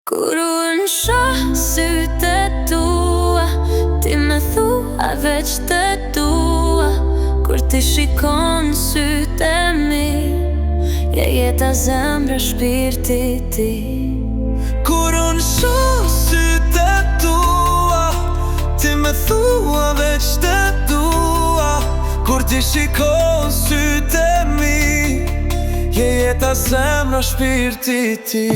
Kur unë shoh sytë e tua, ti me thua veç të dua. Kur ti shikon sytë e mi, je jeta, zemra, shpirti ti. Kur unë shoh sytë e tua, ti me thua veç të dua. Kur ti shikon sytë e mi, je jeta, zemra, shpirti ti.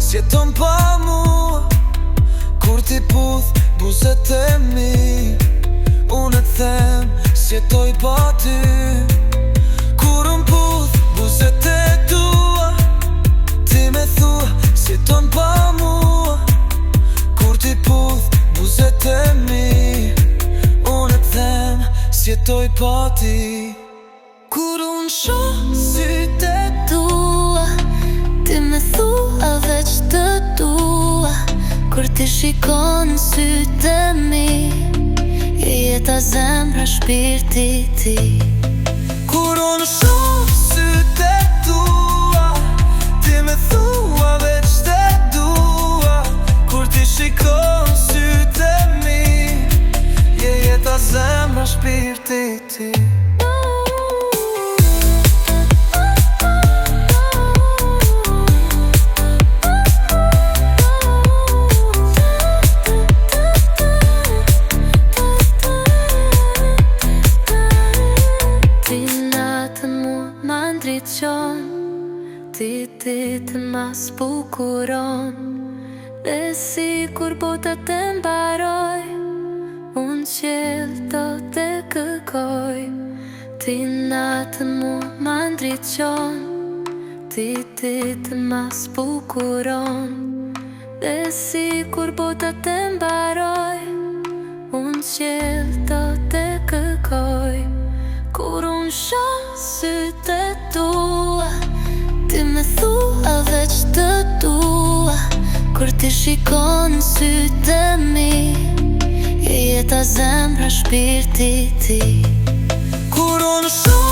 Jeton pa mua, kur ti puth buzët e mi, unë të them, s'jetoj pa ty. Kur unë puth buzët e tua, ti me thua, s'jeton pa mua. Kur ti puth buzët e mi, unë të them, s'jetoj pa ty. Kur unë shoh sytë e tua, ti me thua veç të dua. Kur ti shikon sytë e mi, je jeta, zemra, shpirti ti. Kur unë shoh sytë e tua, ti me thua veç të dua. Kur ti shikon sytë e mi, je jeta, zemra, shpirti ti. Ti të ma s'bukuron, dhe si kur bota të mbaroj, unë qëllë do të kërkoj. Ti natën mua ma ndriqon, ti të ma s'bukuron, dhe si kur bota të mbaroj, unë qëllë do të kërkoj. Kur unë shoh sytë e tua, ti me thua veç të dua. Kur ti shikon sytë e mi, je jeta, zemra, shpirti ti. Kur unë shoh